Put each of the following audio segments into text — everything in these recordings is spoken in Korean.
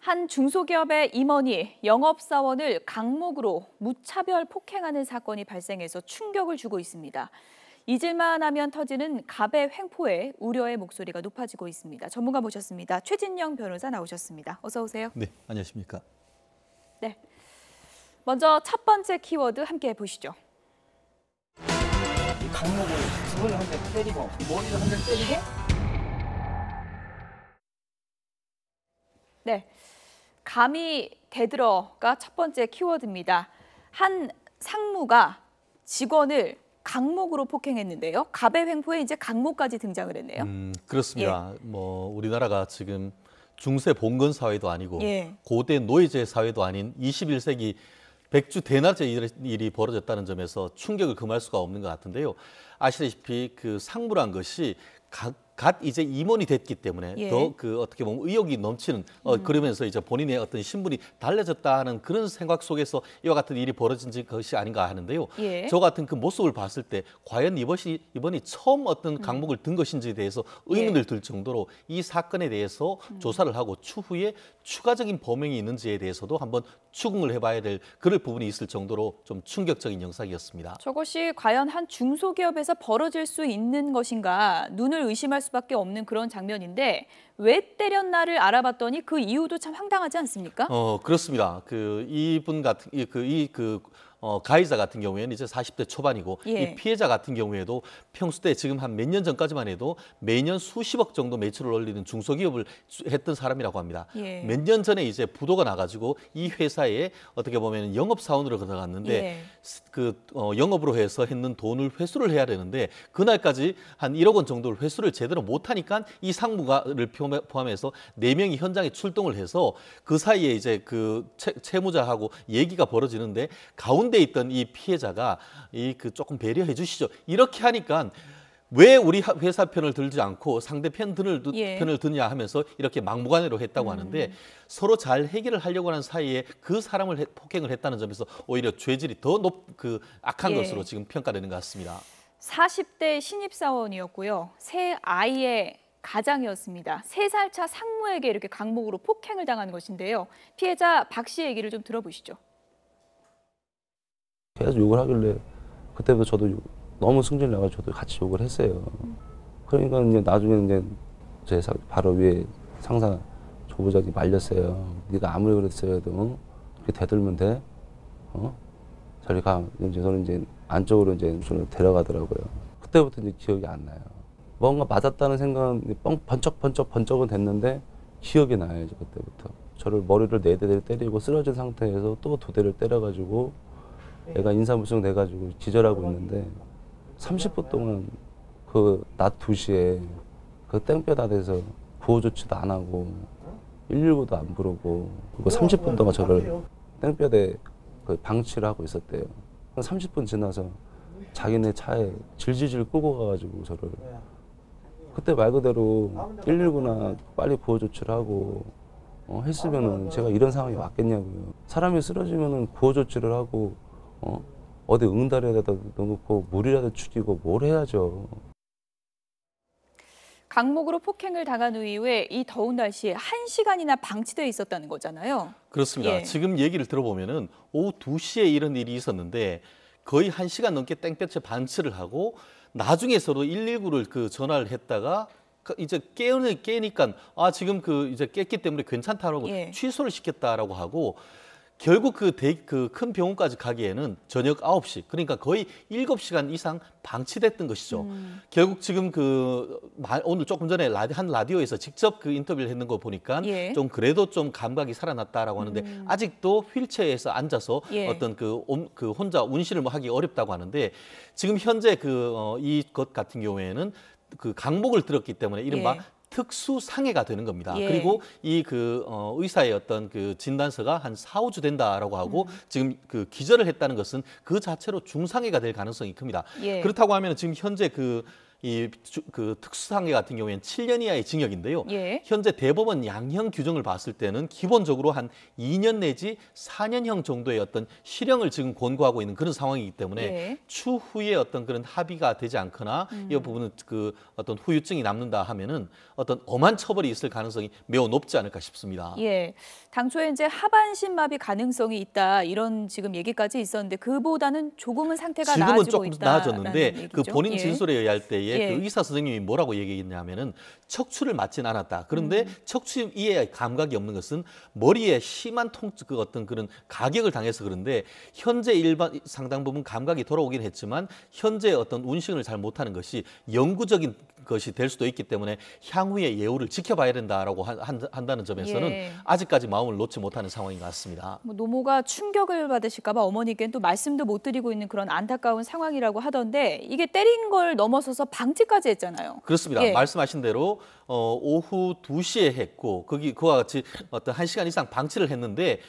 한 중소기업의 임원이 영업사원을 강목으로 무차별 폭행하는 사건이 발생해서 충격을 주고 있습니다. 잊을만 하면 터지는 갑의 횡포에 우려의 목소리가 높아지고 있습니다. 전문가 모셨습니다. 최진영 변호사 나오셨습니다. 어서 오세요. 네, 안녕하십니까. 네, 먼저 첫 번째 키워드 함께 보시죠. 이 강목을 등을 한 대 때리고 머리를 한 대 때리고. 네, 감이 대들어가 첫 번째 키워드입니다. 한 상무가 직원을 강목으로 폭행했는데요. 갑의 횡포에 이제 강목까지 등장을 했네요. 그렇습니다. 우리나라가 지금 중세 봉건 사회도 아니고 예. 고대 노예제 사회도 아닌 21세기 백주 대낮에 일이 벌어졌다는 점에서 충격을 금할 수가 없는 것 같은데요. 아시다시피 그 상무란 것이 갓 이제 임원이 됐기 때문에 예. 더 어떻게 보면 의욕이 넘치는 그러면서 이제 본인의 어떤 신분이 달라졌다는 그런 생각 속에서 이와 같은 일이 벌어진 것이 아닌가 하는데요. 예. 저 같은 그 모습을 봤을 때 과연 이번이 처음 어떤 강목을 든 것인지에 대해서 의문을 들 정도로 이 사건에 대해서 조사를 하고 추후에 추가적인 범행이 있는지에 대해서도 한번 추궁을 해봐야 될 그럴 부분이 있을 정도로 좀 충격적인 영상이었습니다. 저것이 과연 한 중소기업에서 벌어질 수 있는 것인가 눈을 의심할 수밖에 없는 그런 장면인데 왜 때렸나를 알아봤더니 그 이유도 참 황당하지 않습니까? 그렇습니다. 이분 같은 가해자 같은 경우에는 이제 40대 초반이고 예. 이 피해자 같은 경우에도 평소 때 지금 한 몇 년 전까지만 해도 매년 수십억 정도 매출을 올리는 중소기업을 했던 사람이라고 합니다. 예. 몇 년 전에 이제 부도가 나가지고 이 회사에 어떻게 보면 영업사원으로 들어갔는데 예. 영업으로 해서 했는 돈을 회수를 해야 되는데 그날까지 한 1억 원 정도를 회수를 제대로 못하니까 이 상무가를 포함해서 4명이 현장에 출동을 해서 그 사이에 이제 채무자하고 얘기가 벌어지는데 가운데 있던 이 피해자가 조금 배려해 주시죠. 이렇게 하니까 왜 우리 회사 편을 들지 않고 상대편 편을 드냐 하면서 이렇게 막무가내로 했다고 하는데 서로 잘 해결을 하려고 하는 사이에 그 사람을 폭행을 했다는 점에서 오히려 죄질이 더 악한 것으로 지금 평가되는 것 같습니다. 40대 신입사원이었고요. 세 아이의 가장이었습니다. 3살 차 상무에게 이렇게 강목으로 폭행을 당하는 것인데요. 피해자 박 씨 얘기를 좀 들어보시죠. 계속 욕을 하길래 그때부터 저도 너무 승질 나가지고 저도 같이 욕을 했어요. 그러니까 이제 나중에 이제 제 바로 위에 상사 조부장이 말렸어요. 네가 아무리 그랬어도 그렇게 대들면 돼? 저리 가. 이제 저는 이제 안쪽으로 이제 저를 데려가더라고요. 그때부터 이제 기억이 안 나요. 뭔가 맞았다는 생각은 번쩍은 됐는데 기억이 나요. 이제 그때부터. 저를 머리를 4대를 때리고 쓰러진 상태에서 또 2대를 때려가지고 애가 인사불성 돼가지고 기절하고 있는데 30분 동안 낮 2시에 땡볕아래서 구호 조치도 안 하고 119도 안 부르고 그리고 30분 동안 저를 땡볕에 방치를 하고 있었대요. 30분 지나서 자기네 차에 질질질 끌고 가가지고 저를 그때 말 그대로 119나 빨리 구호 조치를 하고 했으면은 제가 이런 상황이 왔겠냐고요. 사람이 쓰러지면은 구호 조치를 하고 어디 응달에다 넣고 물이라도 죽이고 뭘 해야죠. 강목으로 폭행을 당한 이후에 이 더운 날씨에 1시간이나 방치되어 있었다는 거잖아요. 그렇습니다. 예. 지금 얘기를 들어보면은 오후 2시에 이런 일이 있었는데 거의 1시간 넘게 땡볕에 방치를 하고 나중에서도 119를 전화를 했다가 이제 깨니까 지금 이제 깼기 때문에 괜찮다라고 취소를 시켰다라고 하고 결국 큰 병원까지 가기에는 저녁 9시, 그러니까 거의 7시간 이상 방치됐던 것이죠. 결국 지금 오늘 조금 전에 한 라디오에서 직접 인터뷰를 했는 거 보니까 좀 그래도 좀 감각이 살아났다라고 하는데 아직도 휠체어에서 앉아서 어떤 혼자 운신을 하기 어렵다고 하는데 지금 현재 이것 같은 경우에는 강목을 들었기 때문에 이른바 특수 상해가 되는 겁니다. 그리고 의사의 어떤 진단서가 한 4, 5주 된다라고 하고 지금 기절을 했다는 것은 그 자체로 중상해가 될 가능성이 큽니다. 그렇다고 하면 지금 현재 그 특수상해 같은 경우에는 7년 이하의 징역인데요. 예. 현재 대법원 양형 규정을 봤을 때는 기본적으로 한 2년 내지 4년형 정도의 어떤 실형을 지금 권고하고 있는 그런 상황이기 때문에 예. 추후에 어떤 그런 합의가 되지 않거나 이 부분은 그 어떤 후유증이 남는다 하면은 어떤 엄한 처벌이 있을 가능성이 매우 높지 않을까 싶습니다. 예. 당초에 이제 하반신 마비 가능성이 있다 이런 지금 얘기까지 있었는데 그보다는 조금은 상태가 지금은 나아지고 조금 있다라는 나아졌는데 그 얘기죠. 본인 예. 진술에 의할 때에 예. 그 의사 선생님이 뭐라고 얘기했냐면은 척추를 맞진 않았다. 그런데 척추 이에 감각이 없는 것은 머리에 심한 그 어떤 그런 가격을 당해서 그런데 현재 일반 상당 부분 감각이 돌아오긴 했지만 현재 어떤 운식을 잘 못하는 것이 영구적인 것이 될 수도 있기 때문에 향후에 예우를 지켜봐야 된다라고 한다는 점에서는 예. 아직까지 마음을 놓지 못하는 상황인 것 같습니다. 뭐 노모가 충격을 받으실까 봐 어머니께는 또 말씀도 못 드리고 있는 그런 안타까운 상황이라고 하던데 이게 때린 걸 넘어서서 방치까지 했잖아요. 그렇습니다. 예. 말씀하신 대로 오후 2시에 했고 그와 같이 어떤 1시간 이상 방치를 했는데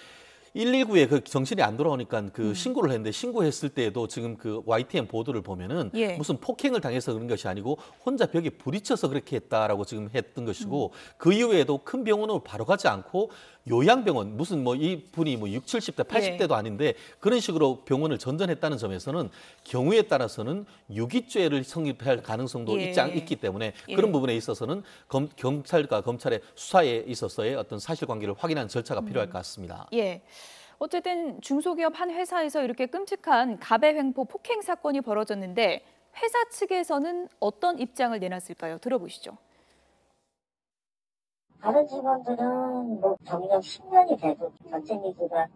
119에 그 정신이 안 돌아오니까 그 신고를 했는데 신고했을 때에도 지금 그 YTN 보도를 보면은 예. 무슨 폭행을 당해서 그런 것이 아니고 혼자 벽에 부딪혀서 그렇게 했다라고 지금 했던 것이고 그 이후에도 큰 병원으로 바로 가지 않고 요양병원 무슨 뭐 이분이 뭐 60, 70대, 80대도 아닌데 그런 식으로 병원을 전전했다는 점에서는 경우에 따라서는 유기죄를 성립할 가능성도 예. 있기 때문에 예. 그런 부분에 있어서는 경찰과 검찰의 수사에 있어서의 어떤 사실관계를 확인하는 절차가 필요할 것 같습니다. 예. 어쨌든 중소기업 한 회사에서 이렇게 끔찍한 가배횡포 폭행 사건이 벌어졌는데 회사 측에서는 어떤 입장을 내놨을까요? 들어보시죠. 다른 직원들은 뭐 경력 10년이 돼도 전체 미수가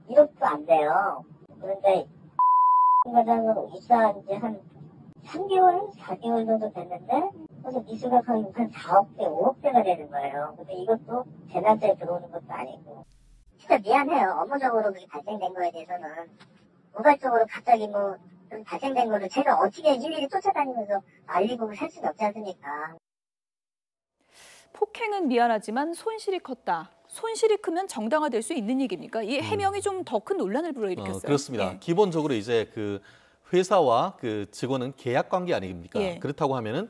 1억도 안 돼요. 그런데 과장으로 입사한 지 한 3개월, 4개월 정도 됐는데 그래서 미수가 거의 한 4억대, 5억대가 되는 거예요. 근데 이것도 제 날짜에 들어오는 것도 아니고. 진짜 미안해요. 업무적으로 그게 발생된 거에 대해서는. 우발적으로 갑자기 뭐 발생된 거를 제가 어떻게 일일이 쫓아다니면서 알리고 살 수는 없지 않습니까? 폭행은 미안하지만 손실이 컸다. 손실이 크면 정당화될 수 있는 얘기입니까? 이 해명이 좀 더 큰 논란을 불러일으켰어요. 그렇습니다. 예. 기본적으로 이제 그 회사와 그 직원은 계약 관계 아닙니까? 예. 그렇다고 하면은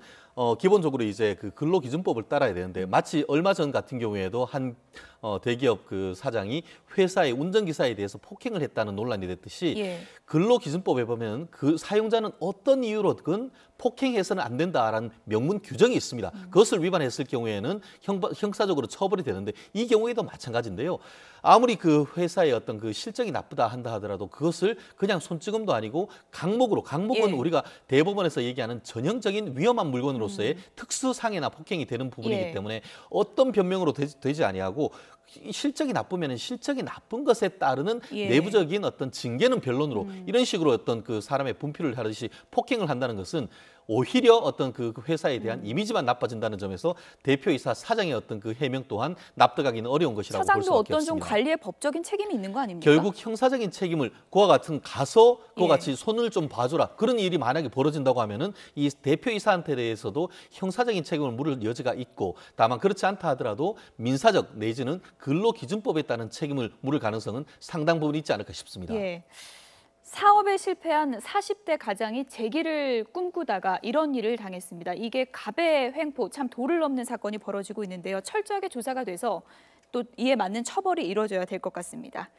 기본적으로 이제 그 근로기준법을 따라야 되는데 마치 얼마 전 같은 경우에도 한 대기업 그 사장이 회사의 운전기사에 대해서 폭행을 했다는 논란이 됐듯이 예. 근로기준법에 보면 그 사용자는 어떤 이유로든 폭행해서는 안 된다라는 명문 규정이 있습니다. 그것을 위반했을 경우에는 형사적으로 처벌이 되는데 이 경우에도 마찬가지인데요. 아무리 그 회사의 어떤 그 실적이 나쁘다 한다 하더라도 그것을 그냥 손찌검도 아니고 강목은 예. 우리가 대법원에서 얘기하는 전형적인 위험한 물건으로서의 특수상해나 폭행이 되는 부분이기 예. 때문에 어떤 변명으로 되지 아니하고 실적이 나쁘면 실적이 나쁜 것에 따르는 예. 내부적인 어떤 징계는 변론으로 이런 식으로 어떤 그 사람의 분필을 하듯이 폭행을 한다는 것은 오히려 어떤 그 회사에 대한 이미지만 나빠진다는 점에서 대표이사 사장의 어떤 그 해명 또한 납득하기는 어려운 것이라고 볼 사장도 수밖에 어떤 좀 없습니다. 관리의 법적인 책임이 있는 거 아닙니까? 결국 형사적인 책임을 그와 같은 가서 그와 예. 같이 손을 좀 봐줘라 그런 일이 만약에 벌어진다고 하면은 이 대표이사한테 대해서도 형사적인 책임을 물을 여지가 있고 다만 그렇지 않다 하더라도 민사적 내지는 근로기준법에 따른 책임을 물을 가능성은 상당 부분 있지 않을까 싶습니다. 예. 사업에 실패한 40대 가장이 재기를 꿈꾸다가 이런 일을 당했습니다. 이게 가배횡포, 참 도를 넘는 사건이 벌어지고 있는데요. 철저하게 조사가 돼서 또 이에 맞는 처벌이 이루어져야 될 것 같습니다.